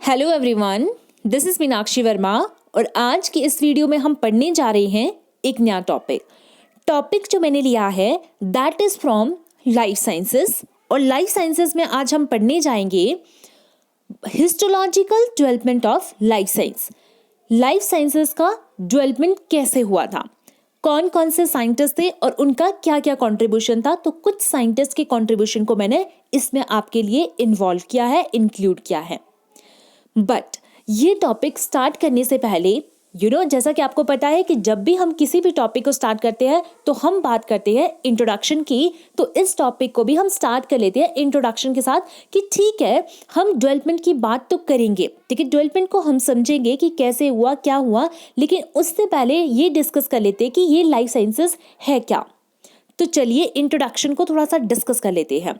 Hello everyone, this is Meenakshi Verma और आज की इस वीडियो में हम पढ़ने जा रहे हैं एक नया टॉपिक जो मैंने लिया है that is from life sciences. और लाइफ साइंसेस में आज हम पढ़ने जाएंगे histological development of life science. Life sciences का डेवलपमेंट कैसे हुआ था, कौन कौन से साइंटिस्ट थे और उनका क्या क्या कंट्रीब्यूशन था। तो कुछ साइंटिस्ट के कंट्रीब्यूशन को मैंने इसमें आपके लिए इन्वॉल्व किया है, इंक्लूड किया है। बट ये टॉपिक स्टार्ट करने से पहले जैसा कि आपको पता है कि जब भी हम किसी भी टॉपिक को स्टार्ट करते हैं तो हम बात करते हैं इंट्रोडक्शन की। तो इस टॉपिक को भी हम स्टार्ट कर लेते हैं इंट्रोडक्शन के साथ कि ठीक है, हम डेवलपमेंट की बात तो करेंगे, ठीक है, डेवलपमेंट को हम समझेंगे कि कैसे हुआ, क्या हुआ, लेकिन उससे पहले ये डिस्कस कर लेते हैं कि ये लाइफ साइंसेस है क्या। तो चलिए इंट्रोडक्शन को थोड़ा सा डिस्कस कर लेते हैं।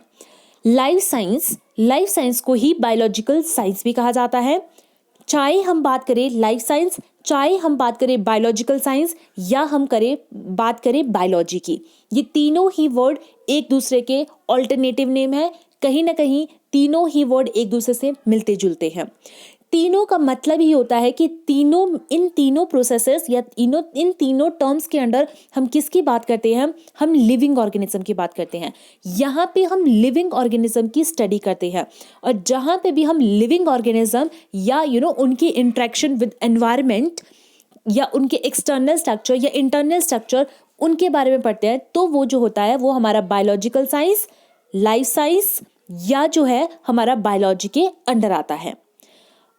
लाइफ साइंस को ही बायोलॉजिकल साइंस भी कहा जाता है। चाहे हम बात करें लाइफ साइंस, चाहे हम बात करें बायोलॉजिकल साइंस या हम बात करें बायोलॉजी की, ये तीनों ही वर्ड एक दूसरे के ऑल्टरनेटिव नेम है। कहीं ना कहीं तीनों ही वर्ड एक दूसरे से मिलते जुलते हैं। तीनों का मतलब ही होता है कि इन तीनों प्रोसेसेस या इन तीनों टर्म्स के अंडर हम किसकी बात करते हैं, हम लिविंग ऑर्गेनिज्म की बात करते हैं। यहाँ पे हम लिविंग ऑर्गेनिज्म की स्टडी करते हैं और जहाँ पे भी हम लिविंग ऑर्गेनिज्म या उनकी इंट्रैक्शन विद एनवायरनमेंट या उनके एक्सटर्नल स्ट्रक्चर या इंटरनल स्ट्रक्चर उनके बारे में पढ़ते हैं, तो वो जो होता है वो हमारा बायोलॉजिकल साइंस, लाइफ साइंस या जो है हमारा बायोलॉजी के अंडर आता है।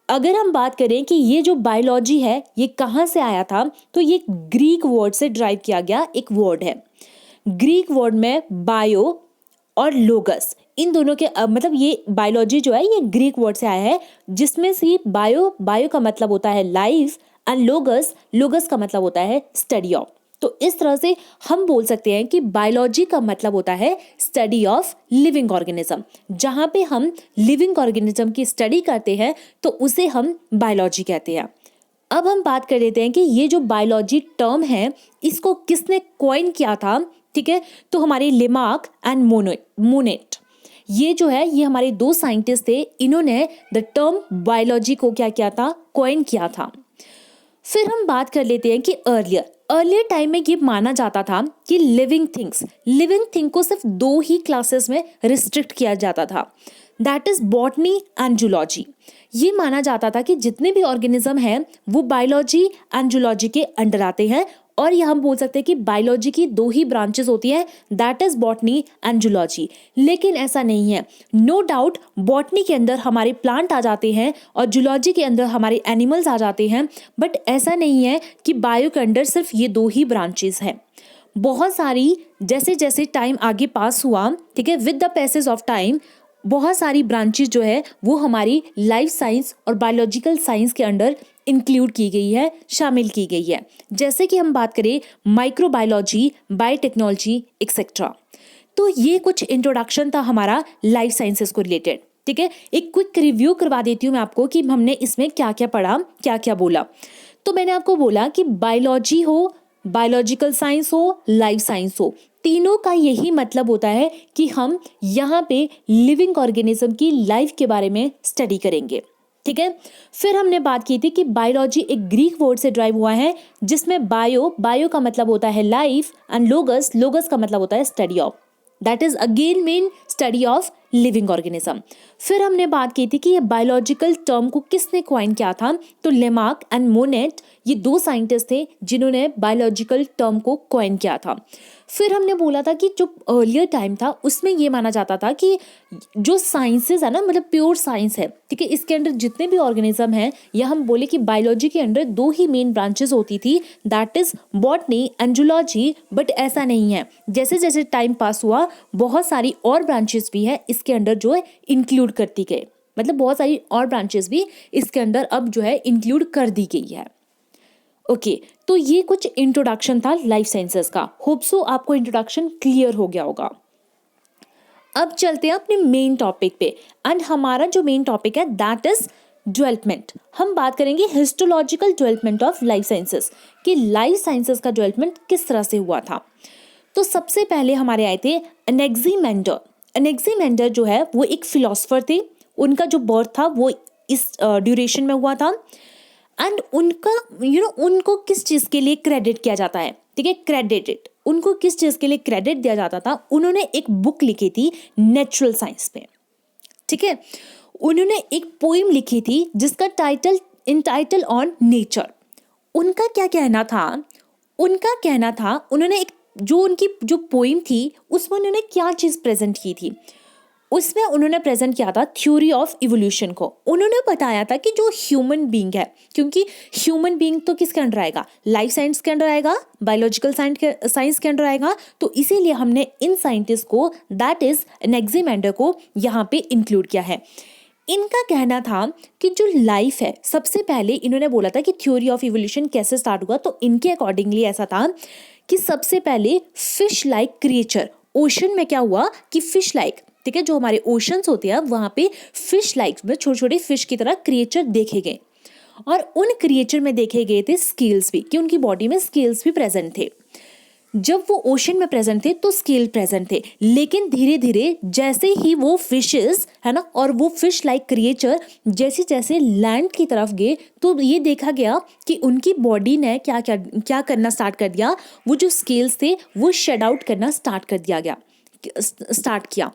अगर हम बात करें कि ये जो बायोलॉजी है ये कहाँ से आया था, तो ये ग्रीक वर्ड से ड्राइव किया गया एक वर्ड है। ग्रीक वर्ड में बायो और लोगस, इन दोनों के मतलब ये बायोलॉजी जो है ये ग्रीक वर्ड से आया है, जिसमें से बायो का मतलब होता है लाइफ एंड लोगस का मतलब होता है स्टडी ऑफ। तो इस तरह से हम बोल सकते हैं कि बायोलॉजी का मतलब होता है स्टडी ऑफ लिविंग ऑर्गेनिज्म। जहां पे हम लिविंग ऑर्गेनिज्म की स्टडी करते हैं तो उसे हम बायोलॉजी कहते हैं। अब हम बात कर लेते हैं कि ये जो बायोलॉजी टर्म है इसको किसने कॉइन किया था, ठीक है। तो हमारे लेमार्क एंड मोनेट, ये जो है ये हमारे दो साइंटिस्ट थे, इन्होंने द टर्म बायोलॉजी को क्या किया था, कॉइन किया था। फिर हम बात कर लेते हैं कि अर्लियर टाइम में ये माना जाता था कि लिविंग थिंग को सिर्फ दो ही क्लासेस में रिस्ट्रिक्ट किया जाता था, that is botany and zoology. ये माना जाता था कि जितने भी ऑर्गेनिज्म हैं वो बायोलॉजी एंड जूलॉजी के अंडर आते हैं। और ये हम बोल सकते हैं कि बायोलॉजी की दो ही ब्रांचेस होती है, that is botany and zoology. लेकिन ऐसा नहीं है, नो डाउट बॉटनी के अंदर हमारे प्लांट आ जाते हैं और जूलॉजी के अंदर हमारे एनिमल्स आ जाते हैं, बट ऐसा नहीं है कि बायो के अंदर सिर्फ ये दो ही ब्रांचेस हैं। बहुत सारी जैसे जैसे टाइम आगे पास हुआ, ठीक है, with the passage of time बहुत सारी ब्रांचेस जो है वो हमारी लाइफ साइंस और बायोलॉजिकल साइंस के अंडर इंक्लूड की गई है, शामिल की गई है। जैसे कि हम बात करें माइक्रोबायोलॉजी, बायोटेक्नोलॉजी एक्सेट्रा। तो ये कुछ इंट्रोडक्शन था हमारा लाइफ साइंसेस को रिलेटेड, ठीक है। एक क्विक रिव्यू करवा देती हूँ मैं आपको कि हमने इसमें क्या क्या पढ़ा, क्या क्या बोला। तो मैंने आपको बोला कि बायोलॉजी हो, बायोलॉजिकल साइंस हो, लाइफ साइंस हो, तीनों का यही मतलब होता है कि हम यहाँ पे लिविंग ऑर्गेनिज्म की लाइफ के बारे में स्टडी करेंगे, ठीक है। फिर हमने बात की थी कि बायोलॉजी एक ग्रीक वर्ड से ड्राइव हुआ है, जिसमें बायो का मतलब होता है लाइफ एंड लोगस का मतलब होता है study of, that is again mean study of living organism. फिर हमने बात की थी कि ये बायोलॉजिकल टर्म को किसने कॉइन किया था, तो लेमार्क एंड मोनेट, ये दो साइंटिस्ट थे जिन्होंने बायोलॉजिकल टर्म को कॉइन किया था। फिर हमने बोला था कि जो अर्लियर टाइम था उसमें ये माना जाता था कि जो साइंसेस है ना, मतलब प्योर साइंस है, ठीक है, इसके अंदर जितने भी ऑर्गेनिज्म हैं, या हम बोले कि बायोलॉजी के अंदर दो ही मेन ब्रांचेस होती थी, that is botany and zoology. But ऐसा नहीं है, जैसे जैसे टाइम पास हुआ बहुत सारी और ब्रांचेस भी है इसके अंदर जो है इंक्लूड करती गई, मतलब बहुत सारी और ब्रांचेस भी इसके अंदर अब जो है इंक्लूड कर दी गई है। ओके, तो ये कुछ इंट्रोडक्शन था लाइफ साइंसेस का। होप सो आपको इंट्रोडक्शन क्लियर हो गया होगा। अब चलते हैं अपने मेन टॉपिक पे, एंड हमारा जो मेन टॉपिक है दैट इज डेवलपमेंट। हम बात करेंगे histological development of life sciences, कि लाइफ साइंसेस का डेवलपमेंट किस तरह से हुआ था। तो सबसे पहले हमारे आए थे एनेक्सिमेंडर। एनेक्सिमेंडर जो है वो एक फिलोसोफर थे, उनका जो बर्थ था वो इस ड्यूरेशन में हुआ था। एंड उनका उनको किस चीज़ के लिए क्रेडिट किया जाता है, ठीक है, क्रेडिटेड, उनको किस चीज़ के लिए क्रेडिट दिया जाता था, उन्होंने एक बुक लिखी थी नेचुरल साइंस पे, ठीक है, उन्होंने एक पोइम लिखी थी जिसका टाइटल ऑन नेचर। उनका क्या कहना था, उन्होंने एक उनकी जो पोइम थी उसमें उन्होंने क्या चीज़ प्रेजेंट की थी, उसमें उन्होंने प्रेजेंट किया था थ्योरी ऑफ इवोल्यूशन को। उन्होंने बताया था कि जो ह्यूमन बीइंग है, क्योंकि ह्यूमन बीइंग तो किसके अंडर आएगा, लाइफ साइंस के अंडर आएगा, बायोलॉजिकल साइंस के अंडर आएगा, तो इसीलिए हमने इन साइंटिस्ट को, दैट इज एनेक्सिमेंडर को यहाँ पे इंक्लूड किया है। इनका कहना था कि जो लाइफ है, सबसे पहले इन्होंने बोला था कि थ्योरी ऑफ इवोल्यूशन कैसे स्टार्ट हुआ, तो इनके अकॉर्डिंगली ऐसा था कि सबसे पहले फिश लाइक क्रिएचर, ओशन में क्या हुआ कि फिश लाइक, ठीक है, जो हमारे ओशंस होते हैं वहाँ पे फिश लाइक में छोटे छोटे फिश की तरह क्रिएचर देखे गए, और उन क्रिएचर में देखे गए थे स्केल्स भी, कि उनकी बॉडी में स्केल्स भी प्रेजेंट थे। जब वो ओशन में प्रेजेंट थे तो स्केल प्रेजेंट थे, लेकिन धीरे धीरे जैसे ही वो फिशेस है ना, और वो फिश लाइक क्रिएचर जैसे जैसे लैंड की तरफ गए तो ये देखा गया कि उनकी बॉडी ने क्या करना स्टार्ट कर दिया, वो जो स्केल्स थे वो शेड आउट करना स्टार्ट किया।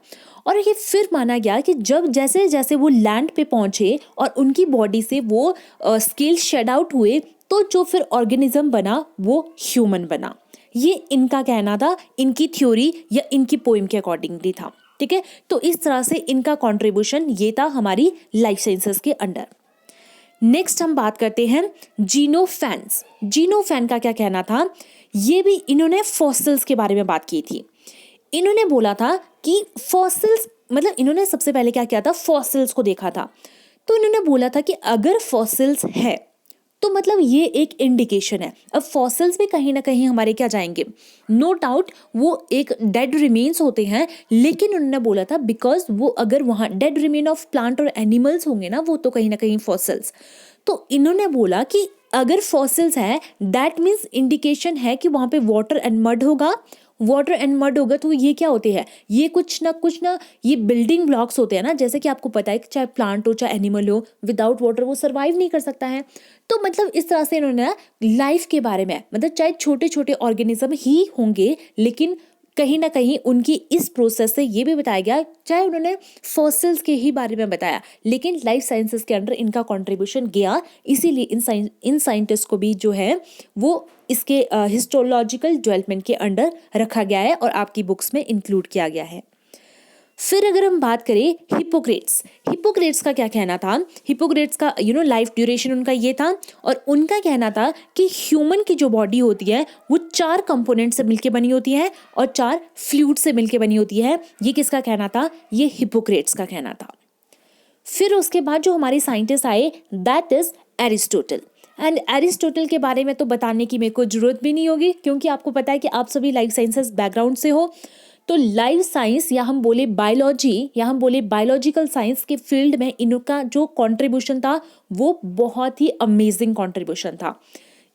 और ये फिर माना गया कि जब जैसे जैसे वो लैंड पे पहुंचे और उनकी बॉडी से वो स्केल शेड आउट हुए, तो जो फिर ऑर्गेनिज्म बना वो ह्यूमन बना। ये इनका कहना था, इनकी थ्योरी या इनकी पोइम के अकॉर्डिंगली था, ठीक है। तो इस तरह से इनका कंट्रीब्यूशन ये था हमारी लाइफ साइंसेस के अंडर। नेक्स्ट हम बात करते हैं जीनोफैन का क्या कहना था, ये भी इन्होंने फॉसिल्स के बारे में बात की थी। इन्होंने बोला था कि फॉसिल्स, मतलब इन्होंने सबसे पहले क्या किया था, फॉसिल्स को देखा था, तो इन्होंने बोला था कि अगर फॉसिल्स है तो मतलब ये एक इंडिकेशन है। अब फॉसिल्स भी कहीं ना कहीं हमारे क्या जाएंगे, नो डाउट वो एक डेड रिमेन्स होते हैं, लेकिन उन्होंने बोला था बिकॉज वो अगर वहाँ डेड रिमेन ऑफ प्लांट और एनिमल्स होंगे ना, वो तो कहीं ना कहीं फॉसिल्स, तो इन्होंने बोला कि अगर फॉसिल्स है दैट मीन्स इंडिकेशन है कि वहाँ पे वाटर एंड मड होगा, तो ये क्या होते हैं, ये कुछ ना ये बिल्डिंग ब्लॉक्स होते हैं ना, जैसे कि आपको पता है कि चाहे प्लांट हो चाहे एनिमल हो, विदाउट वाटर वो सर्वाइव नहीं कर सकता है। तो मतलब इस तरह से इन्होंने लाइफ के बारे में, मतलब चाहे छोटे छोटे ऑर्गेनिज्म ही होंगे, लेकिन कहीं ना कहीं उनकी इस प्रोसेस से ये भी बताया गया, चाहे उन्होंने फॉसिल्स के ही बारे में बताया, लेकिन लाइफ साइंसेस के अंडर इनका कंट्रीब्यूशन गया, इसीलिए इन साइंटिस्ट को भी जो है वो इसके हिस्टोलॉजिकल डेवलपमेंट के अंडर रखा गया है और आपकी बुक्स में इंक्लूड किया गया है। फिर अगर हम बात करें हिपोक्रेट्स का क्या कहना था, हिपोक्रेट्स का लाइफ ड्यूरेशन उनका ये था, और उनका कहना था कि ह्यूमन की जो बॉडी होती है वो 4 कंपोनेंट से मिलके बनी होती है और 4 फ्लूइड से मिलके बनी होती है। ये किसका कहना था, ये हिपोक्रेट्स का कहना था। फिर उसके बाद जो हमारे साइंटिस्ट आए that is Aristotle, and Aristotle के बारे में तो बताने की मेरे को जरूरत भी नहीं होगी, क्योंकि आपको पता है कि आप सभी लाइफ साइंसेस बैकग्राउंड से हो। तो लाइफ साइंस या हम बोले बायोलॉजी या हम बोले बायोलॉजिकल साइंस के फील्ड में इनका जो कंट्रीब्यूशन था वो बहुत ही अमेजिंग कंट्रीब्यूशन था।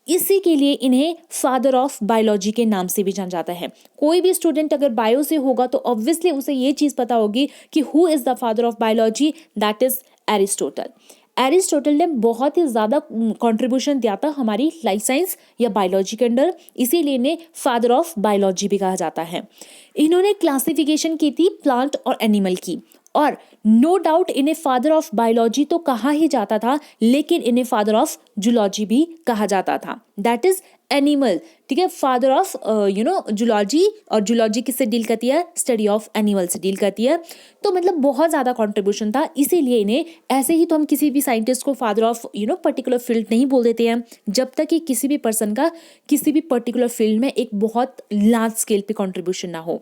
इसी के लिए इन्हें फादर ऑफ बायोलॉजी के नाम से भी जाना जाता है। कोई भी स्टूडेंट अगर बायो से होगा तो ऑब्वियसली उसे ये चीज़ पता होगी कि who is the father of biology, that is Aristotle. Aristotle ने बहुत ही ज़्यादा कंट्रीब्यूशन दिया था हमारी लाइफ साइंस या बायोलॉजी के अंडर, इसीलिए इन्हें फादर ऑफ बायोलॉजी भी कहा जाता है। इन्होंने क्लासिफिकेशन की थी प्लांट और एनिमल की, और नो डाउट इन्हें फादर ऑफ बायोलॉजी तो कहा ही जाता था, लेकिन इन्हें फादर ऑफ जूलॉजी भी कहा जाता था, दैट इज एनिमल, ठीक है, फादर ऑफ जूलॉजी, और जूलॉजी किससे डील करती है, स्टडी ऑफ एनिमल से डील करती है। तो मतलब बहुत ज़्यादा कंट्रीब्यूशन था, इसीलिए इन्हें, ऐसे ही तो हम किसी भी साइंटिस्ट को फादर ऑफ पर्टिकुलर फील्ड नहीं बोल देते हैं जब तक कि किसी भी पर्सन का किसी भी पर्टिकुलर फील्ड में एक बहुत लार्ज स्केल पे कंट्रीब्यूशन ना हो।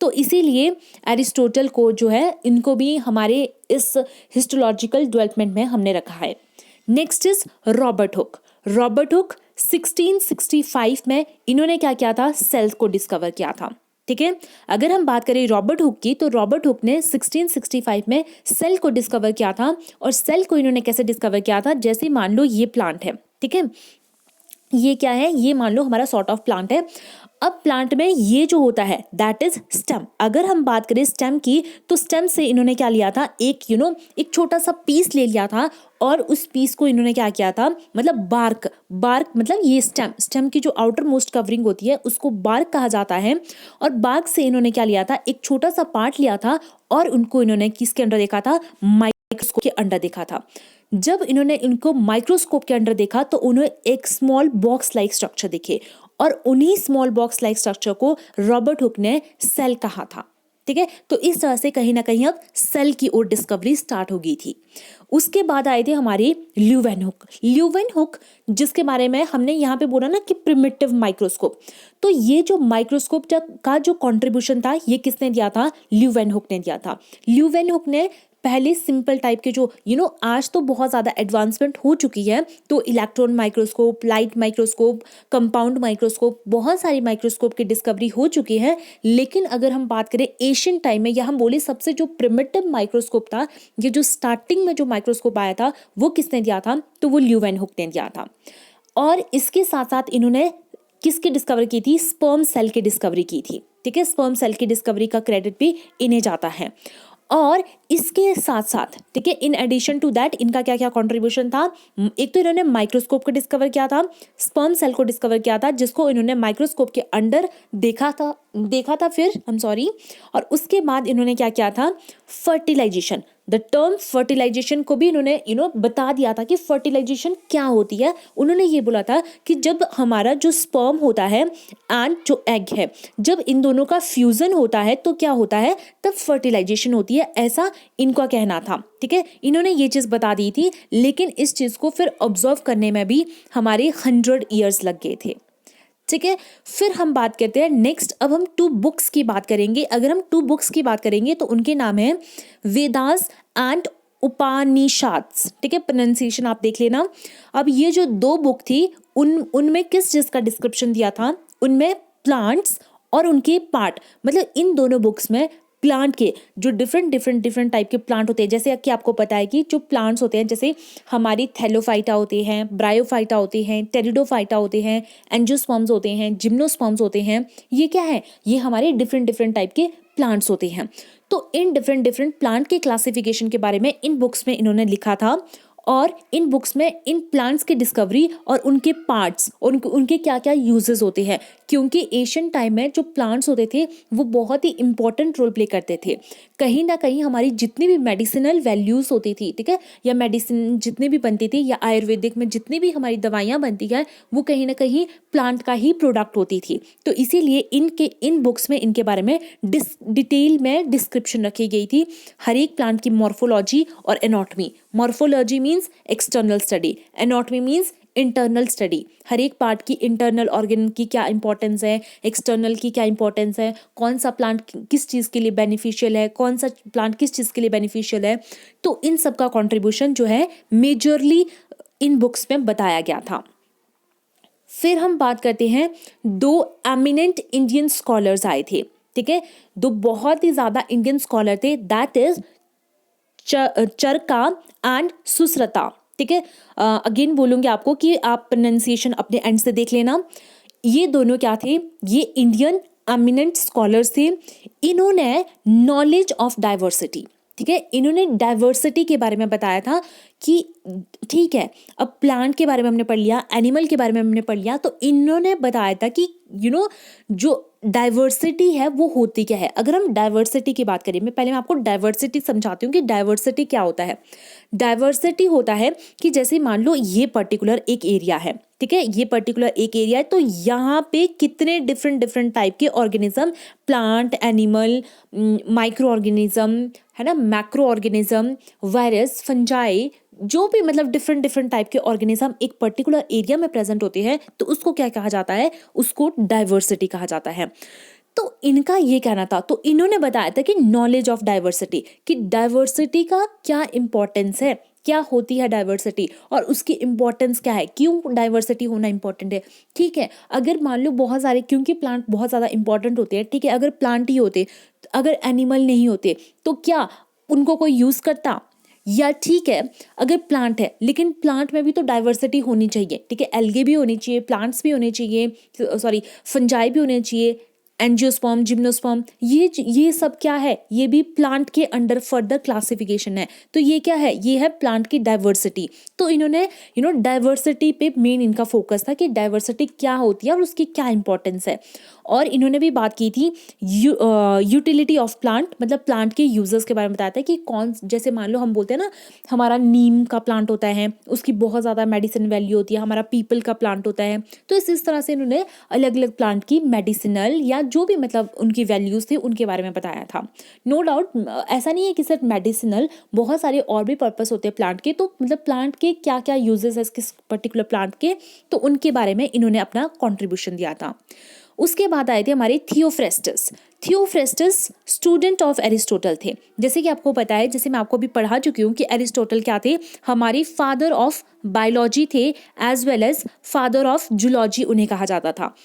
तो इसीलिए एरिस्टोटल को जो है, इनको भी हमारे इस हिस्टोलॉजिकल डेवलपमेंट में हमने रखा है। नेक्स्ट इज रॉबर्ट हुक 1665 में इन्होंने क्या किया था, सेल्स को डिस्कवर किया था, ठीक है। अगर हम बात करें रॉबर्ट हुक की, तो रॉबर्ट हुक ने 1665 में सेल को डिस्कवर किया था, और सेल को इन्होंने कैसे डिस्कवर किया था, जैसे मान लो ये प्लांट है, ठीक है, ये क्या है, ये मान लो हमारा सॉर्ट ऑफ प्लांट है। अब प्लांट में ये जो होता है दैट इज स्टेम। अगर हम बात करें स्टेम की, तो स्टेम से इन्होंने क्या लिया था, एक एक छोटा सा पीस ले लिया था, और उस पीस को इन्होंने क्या किया था, मतलब बार्क मतलब ये स्टेम की जो आउटर मोस्ट कवरिंग होती है उसको बार्क कहा जाता है। और बार्क से इन्होंने क्या लिया था, एक छोटा सा पार्ट लिया था, और उनको इन्होंने किसके अंदर देखा था, माइक्रोस्कोप के अंदर देखा था। जब इन्होंने इनको माइक्रोस्कोप के अंदर देखा तो उन्हें एक स्मॉल बॉक्स लाइक स्ट्रक्चर दिखे, और उन्हीं स्मॉल बॉक्स लाइक स्ट्रक्चर को रॉबर्ट हुक ने सेल कहा था। ठीक है, तो इस तरह से कहीं ना कहीं अब सेल की ओर डिस्कवरी स्टार्ट हो गई थी। उसके बाद आए थे हमारे ल्यूवेन हुक, जिसके बारे में हमने यहाँ पे बोला ना कि प्रिमिटिव माइक्रोस्कोप। तो ये जो माइक्रोस्कोप का जो कंट्रीब्यूशन था, ये किसने दिया था, ल्यूवेन हुक ने दिया था। ल्यूवेन हुक ने पहले सिंपल टाइप के जो आज तो बहुत ज़्यादा एडवांसमेंट हो चुकी है, तो electron microscope, light microscope, compound microscope, बहुत सारी माइक्रोस्कोप की डिस्कवरी हो चुकी है। लेकिन अगर हम बात करें एशियन टाइम में, या हम बोले सबसे जो प्रिमिटिव माइक्रोस्कोप था, ये जो स्टार्टिंग में जो माइक्रोस्कोप आया था वो किसने दिया था, तो वो ल्यूवेन हुक ने दिया था। और इसके साथ साथ इन्होंने किसकी डिस्कवरी की थी, स्पर्म सेल की डिस्कवरी की थी। ठीक है, स्पर्म सेल की डिस्कवरी का क्रेडिट भी इन्हें जाता है। और इसके साथ साथ ठीक है, इन एडिशन टू दैट इनका क्या क्या कंट्रीब्यूशन था, एक तो इन्होंने माइक्रोस्कोप को डिस्कवर किया था, स्पर्म सेल को डिस्कवर किया था, जिसको इन्होंने माइक्रोस्कोप के अंदर देखा था फिर और उसके बाद इन्होंने क्या किया था, फर्टिलाइजेशन। द टर्म फर्टिलाइजेशन को भी इन्होंने बता दिया था कि फर्टिलाइजेशन क्या होती है। उन्होंने ये बोला था कि जब हमारा जो स्पर्म होता है एंड जो एग है, जब इन दोनों का फ्यूजन होता है तो क्या होता है, तब फर्टिलाइजेशन होती है, ऐसा इनका कहना था। ठीक है, इन्होंने ये चीज़ बता दी थी, लेकिन इस चीज़ को फिर ऑब्जर्व करने में भी हमारे 100 ईयर्स लग गए थे। ठीक है, फिर हम बात करते हैं नेक्स्ट। अब हम 2 बुक्स की बात करेंगे। अगर हम 2 बुक्स की बात करेंगे तो उनके नाम है वेदास एंड उपनिषाद्स। ठीक है, प्रोनाउंसिएशन आप देख लेना। अब ये जो 2 बुक थी उनमें किस चीज़ का डिस्क्रिप्शन दिया था, उनमें प्लांट्स और उनके पार्ट, मतलब इन दोनों बुक्स में प्लांट के जो डिफरेंट टाइप के प्लांट होते हैं, जैसे कि आपको पता है कि जो प्लांट्स होते हैं, जैसे हमारी थैलोफाइटा होते हैं, ब्रायोफाइटा होते हैं, टेरिडोफाइटा होते हैं, एंजियोस्पर्म्स होते हैं, जिम्नोस्पर्म्स होते हैं। ये क्या है, ये हमारे डिफरेंट टाइप के प्लांट्स होते हैं। तो इन डिफरेंट प्लांट के क्लासिफिकेशन के बारे में इन बुक्स में इन्होंने लिखा था, और इन बुक्स में इन प्लांट्स की डिस्कवरी और उनके पार्ट्स और उनके क्या क्या यूजेस होते हैं, क्योंकि एशियन टाइम में जो प्लांट्स होते थे वो बहुत ही इंपॉर्टेंट रोल प्ले करते थे। कहीं ना कहीं हमारी जितनी भी मेडिसिनल वैल्यूज़ होती थी, ठीक है, या मेडिसिन जितनी भी बनती थी, या आयुर्वेदिक में जितनी भी हमारी दवाइयाँ बनती है, वो कहीं ना कहीं प्लांट का ही प्रोडक्ट होती थी। तो इसीलिए इन बुक्स में इनके बारे में डिटेल में डिस्क्रिप्शन रखी गई थी, हर एक प्लांट की मॉर्फोलॉजी और anatomy. Morphology means external study, anatomy means internal study. हर एक पार्ट की इंटरनल ऑर्गन की क्या इंपॉर्टेंस है, एक्सटर्नल की क्या इंपॉर्टेंस है, कौन सा प्लांट किस चीज़ के लिए बेनिफिशियल है, कौन सा प्लांट किस चीज़ के लिए बेनिफिशियल है। तो इन सब का कॉन्ट्रीब्यूशन जो है मेजरली इन बुक्स में बताया गया था। फिर हम बात करते हैं 2 एमिनेंट इंडियन स्कॉलर्स आए थे। ठीक है, 2 बहुत ही ज़्यादा इंडियन स्कॉलर थे, that is Charka and Sushruta. ठीक है, अगेन बोलूँगी आपको कि आप प्रोनाउंसिएशन अपने एंड से देख लेना। ये दोनों क्या थे, ये इंडियन एमिनेंट स्कॉलर्स थे। इन्होंने नॉलेज ऑफ डाइवर्सिटी, ठीक है, इन्होंने डाइवर्सिटी के बारे में बताया था कि ठीक है, अब प्लांट के बारे में हमने पढ़ लिया, एनिमल के बारे में हमने पढ़ लिया, तो इन्होंने बताया था कि जो डाइवर्सिटी है वो होती क्या है। अगर हम डाइवर्सिटी की बात करें, मैं आपको डाइवर्सिटी समझाती हूँ कि डाइवर्सिटी क्या होता है। डाइवर्सिटी होता है कि जैसे मान लो ये पर्टिकुलर एक एरिया है, ठीक है, ये पर्टिकुलर एक एरिया है, तो यहाँ पे कितने डिफरेंट टाइप के organism, plant, animal, micro organism है ना, मैक्रो ऑर्गेनिज्म, वायरस, फंजाई, जो भी मतलब डिफरेंट टाइप के ऑर्गेनिज्म एक पर्टिकुलर एरिया में प्रेजेंट होते हैं, तो उसको क्या कहा जाता है, उसको डाइवर्सिटी कहा जाता है। तो इनका ये कहना था, तो इन्होंने बताया था कि नॉलेज ऑफ डाइवर्सिटी, कि डाइवर्सिटी का क्या इंपॉर्टेंस है, क्या होती है डाइवर्सिटी और उसकी इंपॉर्टेंस क्या है, क्यों डाइवर्सिटी होना इंपॉर्टेंट है। ठीक है, अगर मान लो बहुत सारे, क्योंकि प्लांट बहुत ज़्यादा इंपॉर्टेंट होते हैं, ठीक है, अगर प्लांट ही होते, अगर एनिमल नहीं होते, तो क्या उनको कोई यूज़ करता, या ठीक है अगर प्लांट है लेकिन प्लांट में भी तो डाइवर्सिटी होनी चाहिए, ठीक है, एल्गे भी होनी चाहिए, प्लांट्स भी होने चाहिए, सॉरी फंजाई भी होने चाहिए, एंजियोस्पर्म, जिम्नोस्पर्म, ये सब क्या है, ये भी प्लांट के अंडर फर्दर क्लासिफिकेशन है। तो ये क्या है, ये है प्लांट की डाइवर्सिटी। तो इन्होंने डाइवर्सिटी पे मेन इनका फोकस था कि डाइवर्सिटी क्या होती है और उसकी क्या इंपॉर्टेंस है। और इन्होंने भी बात की थी यूटिलिटी ऑफ प्लांट, मतलब प्लांट के यूजर्स के बारे में बताया था कि कौन, जैसे मान लो हम बोलते हैं ना हमारा नीम का प्लांट होता है, उसकी बहुत ज़्यादा मेडिसिन वैल्यू होती है, हमारा पीपल का प्लांट होता है। तो इस तरह से इन्होंने अलग अलग प्लांट की मेडिसिनल या जो भी मतलब उनकी वैल्यूज़ थे उनके बारे में बताया था। नो डाउट ऐसा नहीं है कि सिर्फ मेडिसिनल, बहुत सारे और भी पर्पस होते हैं प्लांट के। तो मतलब प्लांट के क्या क्या यूजेस है किस पर्टिकुलर प्लांट के, तो उनके बारे में इन्होंने अपना कॉन्ट्रीब्यूशन दिया था। उसके बाद आए थे हमारे Theophrastus. Theophrastus student of Aristotle थे। जैसे कि आपको पता है, जैसे मैं आपको भी पढ़ा चुकी हूँ कि एरिस्टोटल क्या थे, हमारी फादर ऑफ बायोलॉजी थे as well as father of zoology उन्हें कहा जाता था।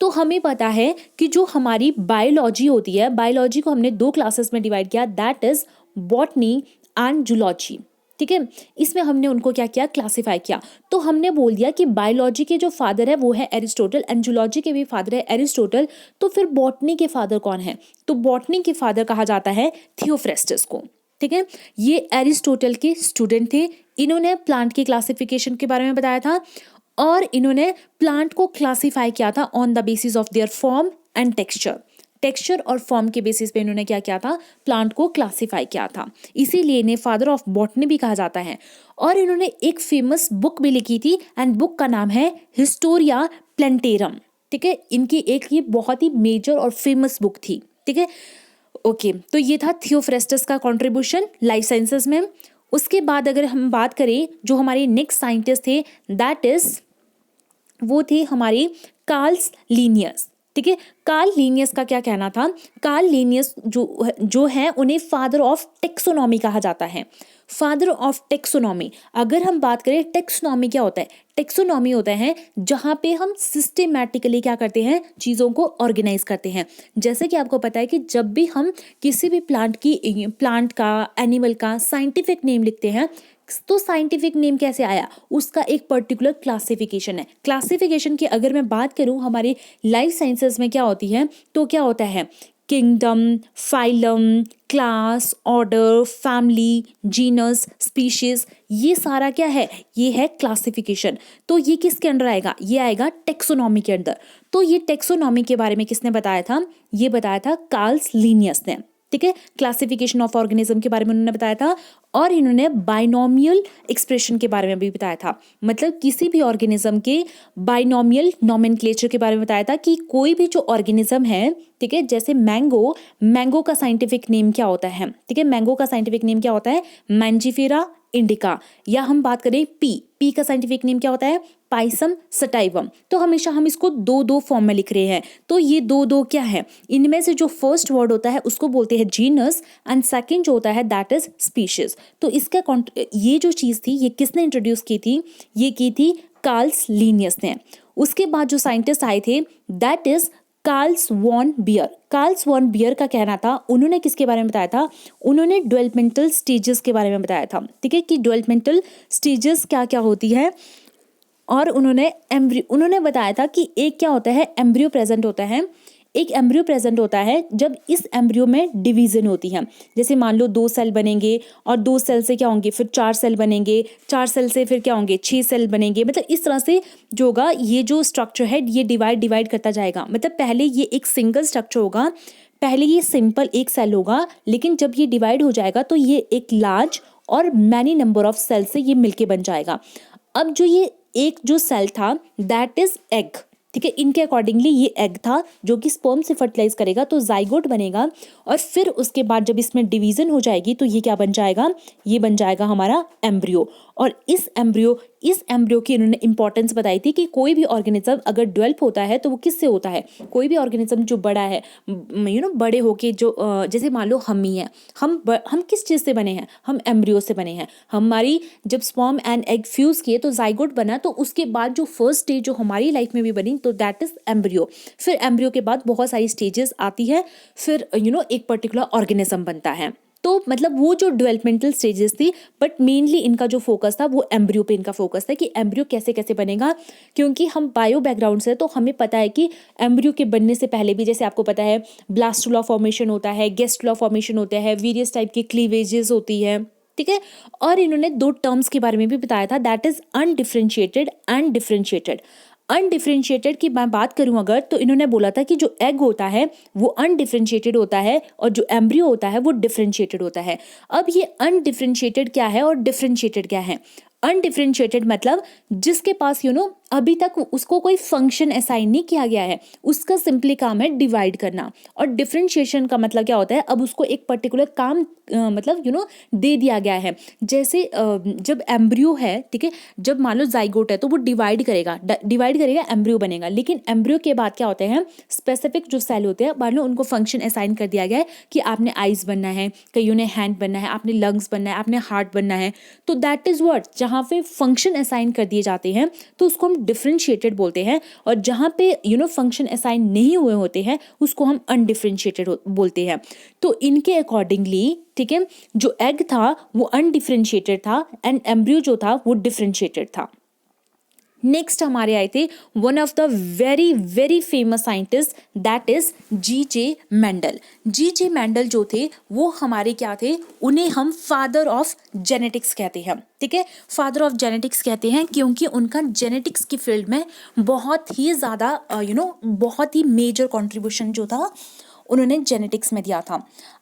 तो हमें पता है कि जो हमारी बायोलॉजी होती है, बायोलॉजी को हमने 2 क्लासेस में डिवाइड किया, that is botany and zoology, ठीक है। इसमें हमने उनको क्या किया, क्लासिफाई किया। तो हमने बोल दिया कि बायोलॉजी के जो फादर है वो है एरिस्टोटल एंड जूलॉजी के भी फादर है एरिस्टोटल। तो फिर बॉटनी के फादर कौन है, तो बॉटनी के फादर कहा जाता है थियोफ्रेस्टस को, ठीक है। ये एरिस्टोटल के स्टूडेंट थे। इन्होंने प्लांट की क्लासिफिकेशन के बारे में बताया था और इन्होंने प्लांट को क्लासिफाई किया था on the basis of their form and texture और फॉर्म के बेसिस पे इन्होंने क्या किया था, प्लांट को क्लासिफाई किया था। इसीलिए इन्हें फादर ऑफ बॉटनी भी कहा जाता है। और इन्होंने एक फेमस बुक भी लिखी थी एंड बुक का नाम है हिस्टोरिया प्लेंटेरम, ठीक है। इनकी एक ये बहुत ही मेजर और फेमस बुक थी, ठीक है। ओके, तो ये था थियोफ्रेस्टस का कॉन्ट्रीब्यूशन लाइफ साइंसेस में। उसके बाद अगर हम बात करें जो हमारे नेक्स्ट साइंटिस्ट थे, दैट इज वो थे हमारे कार्ल लिनियस, ठीक है। कार्ल लिनियस का क्या कहना था, कार्ल लिनियस जो है उन्हें फादर ऑफ टेक्सोनॉमी कहा जाता है। फादर ऑफ टेक्सोनॉमी, अगर हम बात करें टेक्सोनॉमी क्या होता है, टेक्सोनॉमी होता है जहाँ पे हम सिस्टेमैटिकली क्या करते हैं, चीज़ों को ऑर्गेनाइज करते हैं। जैसे कि आपको पता है कि जब भी हम किसी भी प्लांट का, एनिमल का साइंटिफिक नेम लिखते हैं, तो साइंटिफिक नेम कैसे आया, उसका एक पर्टिकुलर क्लासिफिकेशन है। क्लासिफिकेशन की अगर मैं बात करूं हमारे लाइफ साइंसेस में क्या होती है, तो क्या होता है, kingdom, phylum, class, order, family, genus, species, ये सारा क्या है, ये है क्लासिफिकेशन। तो ये किसके अंडर आएगा, ये आएगा टेक्सोनॉमी के अंदर। तो ये टेक्सोनॉमी के बारे में किसने बताया था, ये बताया था कार्ल लिनियस ने, ठीक है। क्लासिफिकेशन ऑफ ऑर्गेनिज्म के बारे में उन्होंने बताया था और इन्होंने बाइनोमियल एक्सप्रेशन के बारे में भी बताया था, मतलब किसी भी ऑर्गेनिज्म के बाइनोमियल नोमेनक्लेचर के बारे में बताया था कि कोई भी जो ऑर्गेनिज्म है, ठीक है, जैसे मैंगो का साइंटिफिक नेम क्या होता है, ठीक है, मैंगो का साइंटिफिक नेम क्या होता है, मैंजीफेरा इंडिका। या हम बात करें पी का साइंटिफिक नेम क्या होता है, पाइसम सटाइवम। तो हमेशा हम इसको 2 फॉर्म में लिख रहे हैं। तो ये 2 क्या है, इनमें से जो फर्स्ट वर्ड होता है उसको बोलते हैं जीनस एंड सेकंड जो होता है दैट इज स्पीशीज। तो इसका ये जो चीज़ थी ये किसने इंट्रोड्यूस की थी, ये की थी कार्ल लिनियस ने। उसके बाद जो साइंटिस्ट आए थे that is Karl von Baer. Karl von Baer का कहना था, उन्होंने किसके बारे में बताया था, उन्होंने डेवलपमेंटल स्टेजेस के बारे में बताया था, ठीक है, कि डेवलपमेंटल स्टेजेस क्या क्या होती है। और उन्होंने बताया था कि एक क्या होता है, एम्ब्रियो प्रेजेंट होता है, एक एम्ब्रियो प्रेजेंट होता है जब इस एम्ब्रियो में डिवीजन होती है। जैसे मान लो 2 सेल बनेंगे और 2 सेल से क्या होंगे, फिर 4 सेल बनेंगे, 4 सेल से फिर क्या होंगे, 6 सेल बनेंगे। मतलब इस तरह से जो होगा, ये जो स्ट्रक्चर है ये डिवाइड करता जाएगा। मतलब पहले ये एक सिंगल स्ट्रक्चर होगा, पहले ये सिंपल एक सेल होगा, लेकिन जब ये डिवाइड हो जाएगा तो ये एक लार्ज और मैनी नंबर ऑफ सेल से ये मिलके बन जाएगा। अब जो ये एक जो सेल था दैट इज एग, ठीक है, इनके अकॉर्डिंगली ये एग था जो कि स्पर्म से फर्टिलाइज करेगा तो जाइगोट बनेगा। और फिर उसके बाद जब इसमें डिवीजन हो जाएगी तो ये क्या बन जाएगा, ये बन जाएगा हमारा एम्ब्रियो। और इस एम्ब्रियो की इन्होंने इंपॉर्टेंस बताई थी कि कोई भी ऑर्गेनिज्म अगर डेवलप होता है तो वो किससे होता है, कोई भी ऑर्गेनिज्म जो बड़ा है, बड़े होके जो जैसे मान लो हम ही हैं, हम किस चीज़ से बने हैं, हम एम्ब्रियो से बने हैं। हमारी जब स्पर्म एंड एग फ्यूज़ किए तो जाइगोट बना, तो उसके बाद जो फर्स्ट स्टेज जो हमारी लाइफ में भी बनी तो दैट इज एम्ब्रियो। फिर एम्ब्रियो के बाद बहुत सारी स्टेजेस आती है, फिर एक पर्टिकुलर ऑर्गेनिज्म बनता है। तो मतलब वो जो डेवलपमेंटल स्टेजेस थी, बट मेनली इनका जो फोकस था वो एम्ब्रियो पे इनका फोकस था कि एम्ब्रियो कैसे कैसे बनेगा। क्योंकि हम बायो बैकग्राउंड से, तो हमें पता है कि एम्ब्रियो के बनने से पहले भी, जैसे आपको पता है, ब्लास्टुला फॉर्मेशन होता है, गेस्टुला फॉर्मेशन होता है, वेरियस टाइप की क्लीवेजेस होती है, ठीक है। और इन्होंने दो टर्म्स के बारे में भी बताया था, that is undifferentiated and differentiated. Undifferentiated की मैं बात करूं अगर, तो इन्होंने बोला था कि जो एग होता है वो अनडिफरेंशिएटेड होता है और जो एम्ब्रियो होता है वो डिफरेंशिएटेड होता है। अब ये अनडिफरेंशिएटेड क्या है और डिफरेंशिएटेड क्या है? अनडिफरेंशिएटेड मतलब जिसके पास अभी तक उसको कोई फंक्शन असाइन नहीं किया गया है, उसका सिंपली काम है डिवाइड करना। और डिफरेंशिएशन का मतलब क्या होता है, अब उसको एक पर्टिकुलर काम मतलब दे दिया गया है। जैसे जब एम्ब्रियो है, ठीक है, जब मान लो जाइगोट है तो वो डिवाइड करेगा एम्ब्रियो बनेगा। लेकिन एम्ब्रियो के बाद क्या होते हैं, स्पेसिफिक जो सेल होते हैं, मान लो उनको फंक्शन असाइन कर दिया गया है कि आपने आइज बनना है, कईयों ने हैंड बनना है, आपने लंग्स बनना है, आपने हार्ट बनना है। तो दैट इज व्हाट, जहाँ पे फंक्शन असाइन कर दिए जाते हैं तो उसको हम डिफरेंशिएटेड बोलते हैं। और जहाँ पे फंक्शन असाइन नहीं हुए होते हैं उसको हम अनडिफरेंशिएटेड बोलते हैं। तो इनके अकॉर्डिंगली, ठीक है, जो एग था वो अनडिफरेंशिएटेड था एंड एम्ब्रियो जो था वो डिफरेंशिएटेड था। नेक्स्ट हमारे आए थे one of the very very famous scientist, that is G J. Mendel. G J. Mendel जो थे वो हमारे क्या थे, उन्हें हम फादर ऑफ जेनेटिक्स कहते हैं, ठीक है। फादर ऑफ जेनेटिक्स कहते हैं क्योंकि उनका जेनेटिक्स की फील्ड में बहुत ही ज़्यादा बहुत ही मेजर कंट्रीब्यूशन जो था उन्होंने जेनेटिक्स में दिया था।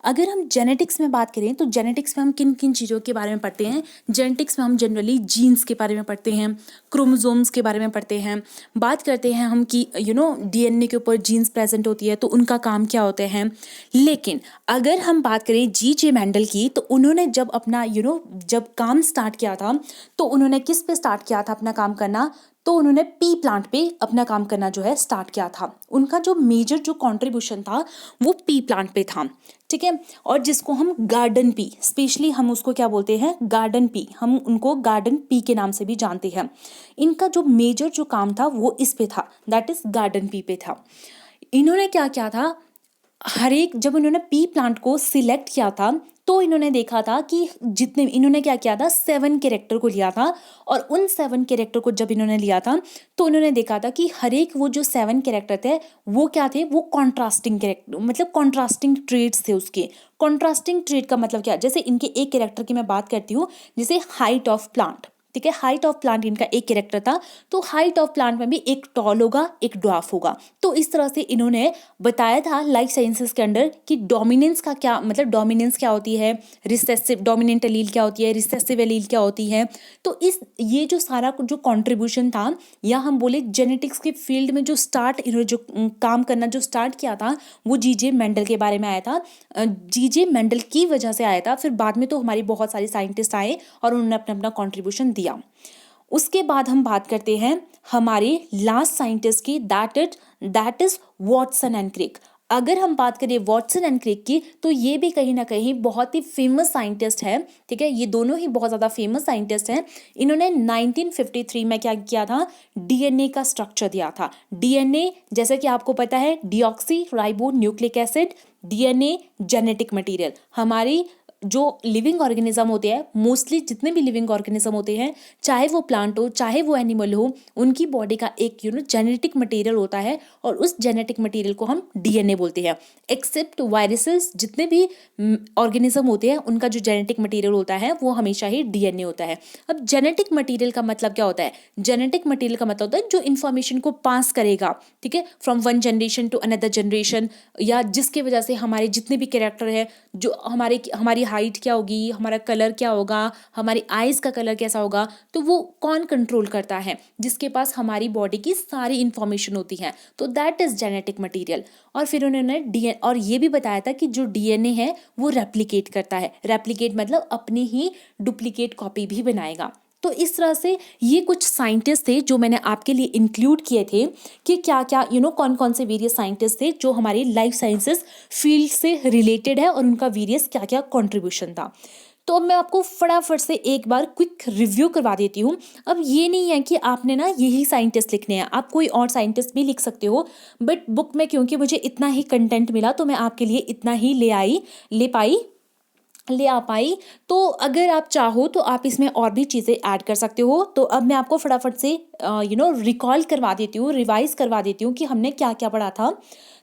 अगर हम जेनेटिक्स में बात करें तो जेनेटिक्स में हम किन किन चीज़ों के बारे में पढ़ते हैं? जेनेटिक्स में हम जनरली जीन्स के बारे में पढ़ते हैं, क्रोमोसोम्स के बारे में पढ़ते हैं, बात करते हैं हम कि डीएनए के ऊपर जीन्स प्रेजेंट होती है तो उनका काम क्या होते हैं। लेकिन अगर हम बात करें जी.जे. मेंडल की, तो उन्होंने जब अपना जब काम स्टार्ट किया था तो उन्होंने किस पे स्टार्ट किया था अपना काम करना? तो उन्होंने पी प्लांट पे अपना काम करना जो है स्टार्ट किया था। उनका जो मेजर जो कंट्रीब्यूशन था वो पी प्लांट पे था, ठीक है। और जिसको हम गार्डन पी, स्पेशली हम उसको क्या बोलते हैं, गार्डन पी, हम उनको गार्डन पी के नाम से भी जानते हैं। इनका जो मेजर जो काम था वो इस पे था, दैट इज गार्डन पी पे था। इन्होंने क्या किया था, हर एक, जब इन्होंने पी प्लांट को सिलेक्ट किया था तो इन्होंने देखा था कि जितने, इन्होंने क्या किया था, 7 कैरेक्टर को लिया था। और उन 7 कैरेक्टर को जब इन्होंने लिया था तो उन्होंने देखा था कि हर एक वो जो 7 कैरेक्टर थे वो क्या थे, वो कॉन्ट्रास्टिंग कैरेक्टर, मतलब कॉन्ट्रास्टिंग ट्रेड्स थे उसके। कॉन्ट्रास्टिंग ट्रेड का मतलब क्या, जैसे इनके एक कैरेक्टर की मैं बात करती हूँ, जैसे हाइट ऑफ प्लांट, ठीक है, हाइट ऑफ प्लांट इनका एक कैरेक्टर था। तो हाइट ऑफ प्लांट में भी एक टॉल होगा, एक ड्वार्फ होगा। तो इस तरह से इन्होंने बताया था लाइफ साइंसेस के अंदर कि डोमिनेंस का क्या मतलब, डोमिनेंस क्या होती है, रिसेसिव डोमिनेंट एलील क्या होती है, रिसेसिव एलील क्या होती है। तो ये जो सारा जो कंट्रीब्यूशन था, या हम बोले जेनेटिक्स के फील्ड में जो स्टार्ट, इन्होंने जो काम करना जो स्टार्ट किया था वो जी.जे. मेंडल के बारे में आया था, जी.जे. मेंडल की वजह से आया था। फिर बाद में तो हमारी बहुत सारे साइंटिस्ट आए और उन्होंने अपना अपना कॉन्ट्रीब्यूशन दिया। उसके बाद हम बात करते हैं हमारे लास्ट साइंटिस्ट की, that is Watson and Crick. अगर हम बात करें वॉटसन एंड क्रिक की, तो ये भी कहीं ना कहीं बहुत ही फेमस साइंटिस्ट है, ठीक है। ये दोनों ही बहुत ज़्यादा फेमस साइंटिस्ट हैं। इन्होंने 1953 में क्या किया था, डीएनए का स्ट्रक्चर दिया था। डीएनए जैसे कि आपको पता है, deoxy ribo nucleic acid, DNA genetic material. हमारी जो लिविंग ऑर्गेनिज्म होते हैं, मोस्टली जितने भी लिविंग ऑर्गेनिज्म होते हैं, चाहे वो प्लांट हो चाहे वो एनिमल हो, उनकी बॉडी का एक जेनेटिक मटेरियल होता है और उस जेनेटिक मटेरियल को हम डीएनए बोलते हैं। एक्सेप्ट वायरसेस, जितने भी ऑर्गेनिज्म होते हैं उनका जो जेनेटिक मटेरियल होता है वो हमेशा ही डीएनए होता है। अब जेनेटिक मटेरियल का मतलब क्या होता है? जेनेटिक मटेरियल का मतलब होता है जो इन्फॉर्मेशन को पास करेगा, ठीक है, from one generation to another generation, या जिसकी वजह से हमारे जितने भी कैरेक्टर है, जो हमारी हाइट क्या होगी, हमारा कलर क्या होगा, हमारी आईज का कलर कैसा होगा, तो वो कौन कंट्रोल करता है? जिसके पास हमारी बॉडी की सारी इंफॉर्मेशन होती है, तो दैट इज जेनेटिक मटेरियल। और फिर उन्होंने डीएनए और ये भी बताया था कि जो डीएनए है वो रेप्लिकेट करता है। रेप्लिकेट मतलब अपनी ही डुप्लीकेट कॉपी भी बनाएगा। तो इस तरह से ये कुछ साइंटिस्ट थे जो मैंने आपके लिए इंक्लूड किए थे कि क्या क्या कौन कौन से वेरियस साइंटिस्ट थे जो हमारी लाइफ साइंसेस फील्ड से रिलेटेड है और उनका वेरियस क्या क्या कंट्रीब्यूशन था। तो अब मैं आपको फटाफट से एक बार क्विक रिव्यू करवा देती हूँ। अब ये नहीं है कि आपने ना यही साइंटिस्ट लिखने हैं, आप कोई और साइंटिस्ट भी लिख सकते हो, बट बुक में क्योंकि मुझे इतना ही कंटेंट मिला तो मैं आपके लिए इतना ही ले पाई। ले आ पाई। तो अगर आप चाहो तो आप इसमें और भी चीज़ें ऐड कर सकते हो। तो अब मैं आपको फटाफट से रिकॉल करवा देती हूँ, रिवाइज करवा देती हूँ कि हमने क्या क्या पढ़ा था।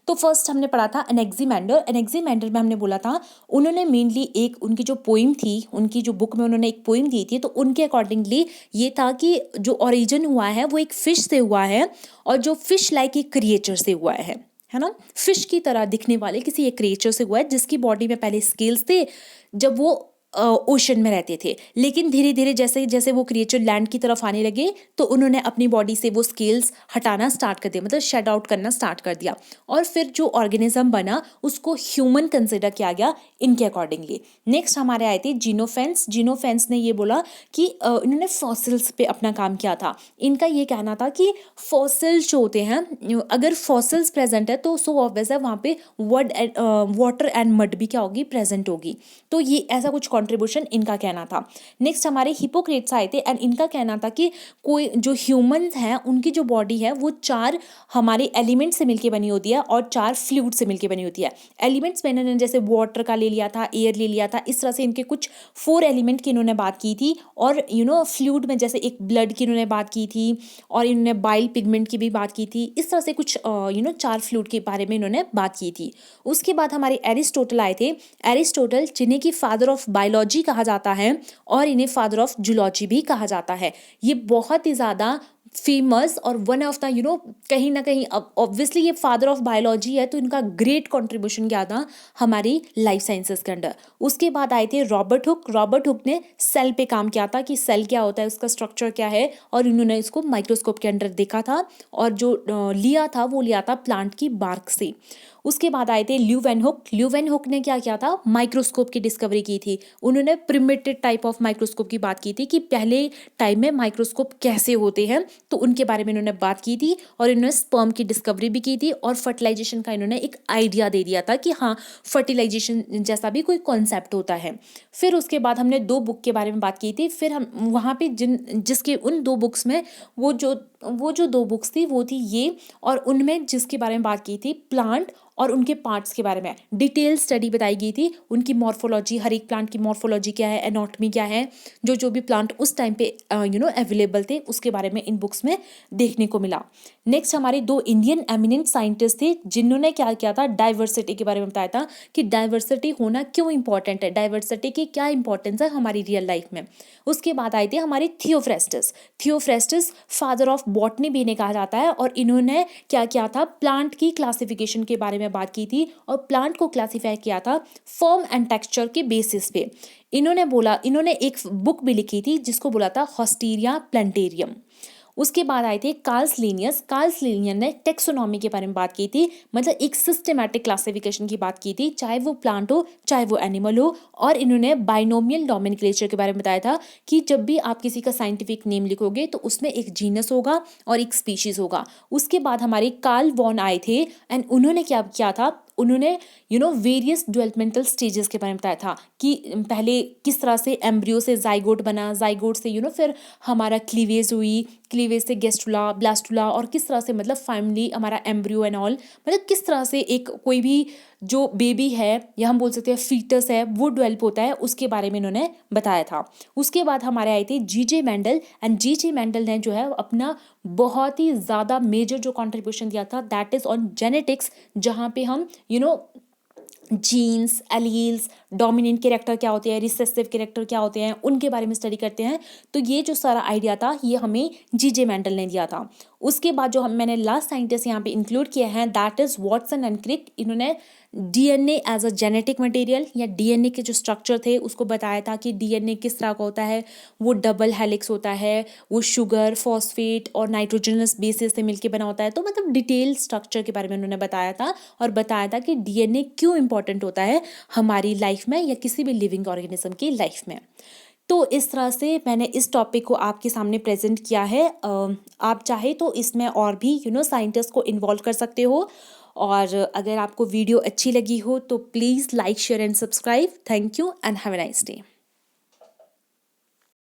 तो फर्स्ट हमने पढ़ा था एनेक्सीमैंडर। एनेक्सीमैंडर में हमने बोला था, उन्होंने मेनली एक उनकी जो पोइम थी, उनकी जो बुक में उन्होंने एक पोइम दी थी, तो उनके अकॉर्डिंगली ये था कि जो ओरिजिन हुआ है वो एक फिश से हुआ है, और जो फिश लाइक एक क्रिएचर से हुआ है ना, फिश की तरह दिखने वाले किसी एक क्रिएचर से हुआ है, जिसकी बॉडी में पहले स्केल्स थे जब वो ओशन में रहते थे। लेकिन धीरे धीरे जैसे जैसे वो क्रिएचर लैंड की तरफ आने लगे, तो उन्होंने अपनी बॉडी से वो स्केल्स हटाना स्टार्ट कर दिया, मतलब शेड आउट करना स्टार्ट कर दिया, और फिर जो ऑर्गेनिज्म बना उसको ह्यूमन कंसिडर किया गया इनके अकॉर्डिंगली। नेक्स्ट हमारे आए थे जीनोफेंस। जीनोफेंस ने ये बोला कि इन्होंने फॉसिल्स पे अपना काम किया था। इनका ये कहना था कि फॉसिल्स जो होते हैं, अगर फॉसिल्स प्रेजेंट है तो सो ऑब्वियस है वहाँ पे वाटर एंड मड भी क्या होगी, प्रेजेंट होगी। तो ये ऐसा कुछ कंट्रीब्यूशन इनका कहना था। नेक्स्ट हमारे हिपोक्रेट्स आए थे, एंड इनका कहना था कि कोई जो ह्यूमंस हैं उनकी जो बॉडी है वो 4 हमारे एलिमेंट से मिलके बनी होती है और 4 फ्लूइड से मिलके बनी होती है। एलिमेंट्स में इन्होंने जैसे वाटर का ले लिया था, एयर ले लिया था, इस तरह से इनके कुछ 4 एलिमेंट की इन्होंने बात की थी। और फ्लूइड में जैसे एक ब्लड की इन्होंने बात की थी, और इन्होंने बाइल पिगमेंट की भी बात की थी। इस तरह से कुछ 4 फ्लूइड के बारे में इन्होंने बात की थी। उसके बाद हमारे एरिस्टोटल आए थे। एरिस्टोटल जिन्हें कि फादर ऑफ बायोलॉजी कहा जाता है, और इन्हें फादर ऑफ जूलॉजी भी कहा जाता है। ये बहुत ही ज़्यादा फेमस और वन ऑफ द कहीं ना कहीं, ऑब्वियसली ये फादर ऑफ बायोलॉजी है, तो इनका ग्रेट कंट्रीब्यूशन क्या था हमारी लाइफ साइंसेस के अंदर। उसके बाद आए थे रॉबर्ट हुक। रॉबर्ट हुक ने सेल पे काम किया था कि सेल क्या होता है, उसका स्ट्रक्चर क्या है, और इन्होंने इसको माइक्रोस्कोप के अंदर देखा था, और जो लिया था वो लिया था प्लांट की बार्क से। उसके बाद आए थे ल्यूवेनहुक। ल्यूवेनहुक ने क्या किया था, माइक्रोस्कोप की डिस्कवरी की थी। उन्होंने प्रिमिटिव टाइप ऑफ माइक्रोस्कोप की बात की थी कि पहले टाइम में माइक्रोस्कोप कैसे होते हैं, तो उनके बारे में इन्होंने बात की थी। और इन्होंने स्पर्म की डिस्कवरी भी की थी, और फर्टिलाइजेशन का इन्होंने एक आइडिया दे दिया था कि हाँ, फर्टिलाइजेशन जैसा भी कोई कॉन्सेप्ट होता है। फिर उसके बाद हमने 2 बुक के बारे में बात की थी। फिर हम वहाँ पे जिसके उन 2 बुक्स में वो जो 2 बुक्स थी वो थी ये, और उनमें जिसके बारे में बात की थी प्लांट और उनके पार्ट्स के बारे में डिटेल स्टडी बताई गई थी। उनकी मॉर्फोलॉजी, हर एक प्लांट की मॉर्फोलॉजी क्या है, एनाटॉमी क्या है, जो भी प्लांट उस टाइम पे अवेलेबल थे उसके बारे में इन बुक्स में देखने को मिला। नेक्स्ट हमारे 2 इंडियन एमिनेंट साइंटिस्ट थे, जिन्होंने क्या किया था, डाइवर्सिटी के बारे में बताया था कि डाइवर्सिटी होना क्यों इंपॉर्टेंट है, डाइवर्सिटी की क्या इंपॉर्टेंस है हमारी रियल लाइफ में। उसके बाद आए थे हमारे Theophrastus. Theophrastus father of botany भी इन्हें कहा जाता है, और इन्होंने क्या किया था, प्लांट की क्लासिफिकेशन के बारे में बात की थी, और प्लांट को क्लासिफाई किया था फॉर्म एंड टेक्सचर के बेसिस पे। इन्होंने एक बुक भी लिखी थी जिसको बोला था हॉस्टीरिया प्लांटेरियम। उसके बाद आए थे कार्ल्स लिनियस। कार्ल्स लिनियस ने टेक्सोनॉमी के बारे में बात की थी, मतलब एक सिस्टमैटिक क्लासिफिकेशन की बात की थी, चाहे वो प्लांट हो चाहे वो एनिमल हो। और इन्होंने बाइनोमियल नॉमेनक्लेचर के बारे में बताया था कि जब भी आप किसी का साइंटिफिक नेम लिखोगे तो उसमें एक जीनस होगा और एक स्पीशीज होगा। उसके बाद हमारे कार्ल वॉन आए थे, एंड उन्होंने क्या किया था, उन्होंने वेरियस डेवलपमेंटल स्टेजेस के बारे में बताया था कि पहले किस तरह से एम्ब्रियो से जाइगोट बना, जाइगोट से फिर हमारा क्लीवेज हुई, क्लीवेज से गेस्टुला, ब्लास्टुला, और किस तरह से मतलब फाइनली हमारा एम्ब्रियो एंड ऑल, मतलब किस तरह से एक कोई भी जो बेबी है या हम बोल सकते हैं फीटस है वो डेवलप होता है, उसके बारे में इन्होंने बताया था। उसके बाद हमारे आए थे जीजे मेंडल। एंड जीजे मेंडल ने जो है अपना बहुत ही ज़्यादा मेजर जो कंट्रीब्यूशन दिया था, दैट इज़ ऑन जेनेटिक्स, जहाँ पे हम जीन्स, एलील्स, डोमिनेंट कैरेक्टर क्या होते हैं, रिसेसिव कैरेक्टर क्या होते हैं, उनके बारे में स्टडी करते हैं। तो ये जो सारा आइडिया था ये हमें जीजे मेंडल ने दिया था। उसके बाद जो मैंने लास्ट साइंटिस्ट यहाँ पे इंक्लूड किया है, that is Watson and Crick. इन्होंने DNA as a genetic material या डीएनए के जो स्ट्रक्चर थे उसको बताया था कि डीएनए किस तरह का होता है, वो डबल हेलिक्स होता है, वो शुगर, फॉस्फेट और नाइट्रोजनस बेसिस से मिलके बना होता है। तो मतलब डिटेल स्ट्रक्चर के बारे में उन्होंने बताया था, और बताया था कि डीएनए क्यों इंपॉर्टेंट होता है हमारी लाइफ में या किसी भी लिविंग ऑर्गेनिज्म की लाइफ में। तो इस तरह से मैंने इस टॉपिक को आपके सामने प्रेजेंट किया है। आप चाहे तो इसमें और भी साइंटिस्ट को इन्वॉल्व कर सकते हो। और अगर आपको वीडियो अच्छी लगी हो तो please like, share and subscribe. Thank you and have a nice day.